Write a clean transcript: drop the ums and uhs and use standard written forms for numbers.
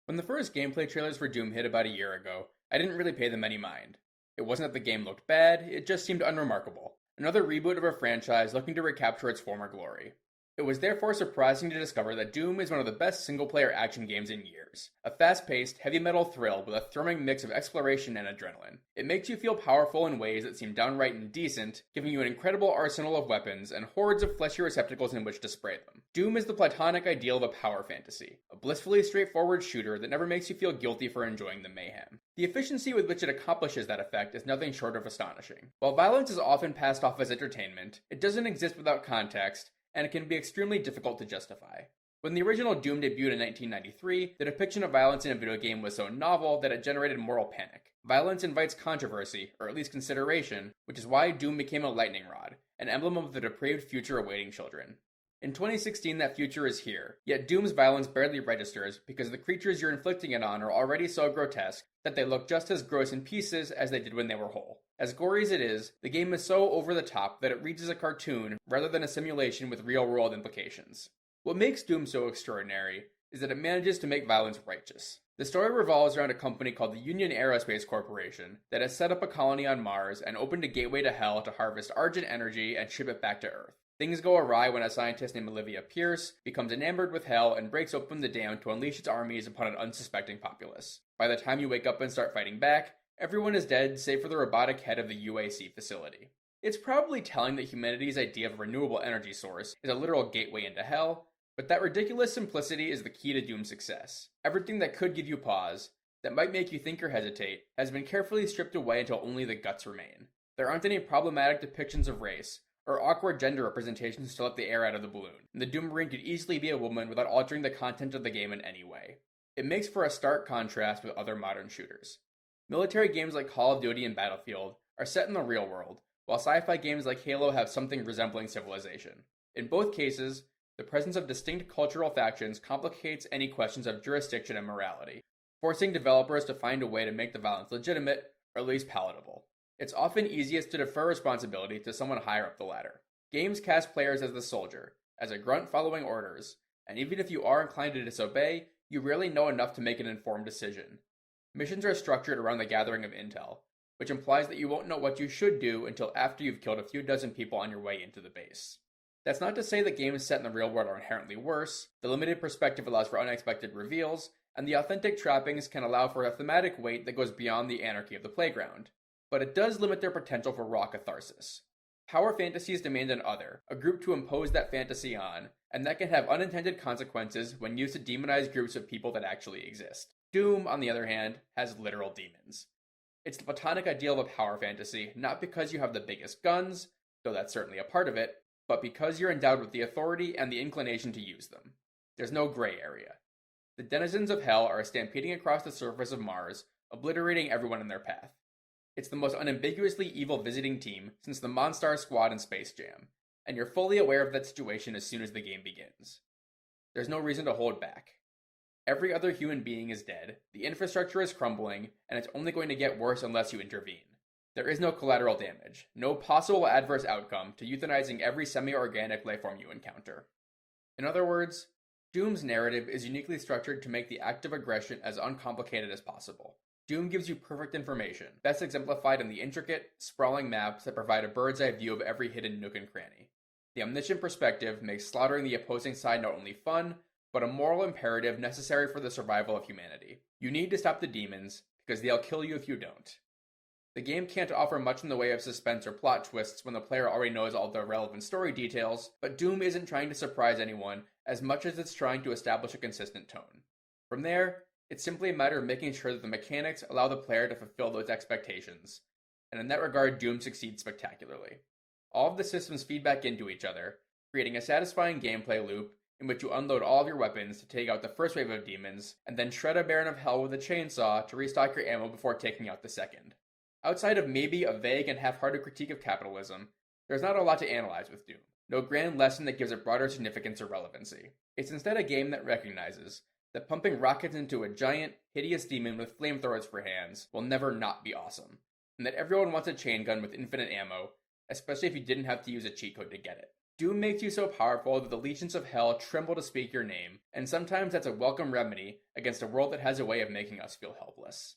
When the first gameplay trailers for Doom hit about a year ago, I didn't really pay them any mind. It wasn't that the game looked bad, it just seemed unremarkable. Another reboot of a franchise looking to recapture its former glory. It was therefore surprising to discover that Doom is one of the best single-player action games in years. A fast-paced, heavy metal thrill with a thrilling mix of exploration and adrenaline. It makes you feel powerful in ways that seem downright indecent, giving you an incredible arsenal of weapons and hordes of fleshy receptacles in which to spray them. Doom is the platonic ideal of a power fantasy, a blissfully straightforward shooter that never makes you feel guilty for enjoying the mayhem. The efficiency with which it accomplishes that effect is nothing short of astonishing. While violence is often passed off as entertainment, it doesn't exist without context, and it can be extremely difficult to justify. When the original Doom debuted in 1993, the depiction of violence in a video game was so novel that it generated moral panic. Violence invites controversy, or at least consideration, which is why Doom became a lightning rod, an emblem of the depraved future awaiting children. In 2016, that future is here, yet Doom's violence barely registers because the creatures you're inflicting it on are already so grotesque that they look just as gross in pieces as they did when they were whole. As gory as it is, the game is so over the top that it reads as a cartoon rather than a simulation with real-world implications. What makes Doom so extraordinary is that it manages to make violence righteous. The story revolves around a company called the Union Aerospace Corporation that has set up a colony on Mars and opened a gateway to Hell to harvest Argent energy and ship it back to Earth. Things go awry when a scientist named Olivia Pierce becomes enamored with Hell and breaks open the dam to unleash its armies upon an unsuspecting populace. By the time you wake up and start fighting back, everyone is dead save for the robotic head of the UAC facility. It's probably telling that humanity's idea of a renewable energy source is a literal gateway into hell, but that ridiculous simplicity is the key to Doom's success. Everything that could give you pause, that might make you think or hesitate, has been carefully stripped away until only the guts remain. There aren't any problematic depictions of race, or awkward gender representations to let the air out of the balloon, and the Doom Marine could easily be a woman without altering the content of the game in any way. It makes for a stark contrast with other modern shooters. Military games like Call of Duty and Battlefield are set in the real world, while sci-fi games like Halo have something resembling civilization. In both cases, the presence of distinct cultural factions complicates any questions of jurisdiction and morality, forcing developers to find a way to make the violence legitimate, or at least palatable. It's often easiest to defer responsibility to someone higher up the ladder. Games cast players as the soldier, as a grunt following orders, and even if you are inclined to disobey, you rarely know enough to make an informed decision. Missions are structured around the gathering of intel, which implies that you won't know what you should do until after you've killed a few dozen people on your way into the base. That's not to say that games set in the real world are inherently worse. The limited perspective allows for unexpected reveals, and the authentic trappings can allow for a thematic weight that goes beyond the anarchy of the playground. But it does limit their potential for raw catharsis. Power fantasies demand an other, a group to impose that fantasy on, and that can have unintended consequences when used to demonize groups of people that actually exist. Doom, on the other hand, has literal demons. It's the platonic ideal of a power fantasy, not because you have the biggest guns, though that's certainly a part of it, but because you're endowed with the authority and the inclination to use them. There's no gray area. The denizens of Hell are stampeding across the surface of Mars, obliterating everyone in their path. It's the most unambiguously evil visiting team since the Monstar Squad in Space Jam, and you're fully aware of that situation as soon as the game begins. There's no reason to hold back. Every other human being is dead, the infrastructure is crumbling, and it's only going to get worse unless you intervene. There is no collateral damage, no possible adverse outcome to euthanizing every semi-organic lifeform you encounter. In other words, Doom's narrative is uniquely structured to make the act of aggression as uncomplicated as possible. Doom gives you perfect information, best exemplified in the intricate, sprawling maps that provide a bird's-eye view of every hidden nook and cranny. The omniscient perspective makes slaughtering the opposing side not only fun, but a moral imperative necessary for the survival of humanity. You need to stop the demons, because they'll kill you if you don't. The game can't offer much in the way of suspense or plot twists when the player already knows all the relevant story details, but Doom isn't trying to surprise anyone as much as it's trying to establish a consistent tone. From there, it's simply a matter of making sure that the mechanics allow the player to fulfill those expectations, and in that regard, Doom succeeds spectacularly. All of the systems feed back into each other, creating a satisfying gameplay loop in which you unload all of your weapons to take out the first wave of demons, and then shred a Baron of Hell with a chainsaw to restock your ammo before taking out the second. Outside of maybe a vague and half-hearted critique of capitalism, there's not a lot to analyze with Doom. No grand lesson that gives it broader significance or relevancy. It's instead a game that recognizes that pumping rockets into a giant, hideous demon with flamethrowers for hands will never not be awesome, and that everyone wants a chain gun with infinite ammo, especially if you didn't have to use a cheat code to get it. Doom makes you so powerful that the legions of hell tremble to speak your name, and sometimes that's a welcome remedy against a world that has a way of making us feel helpless.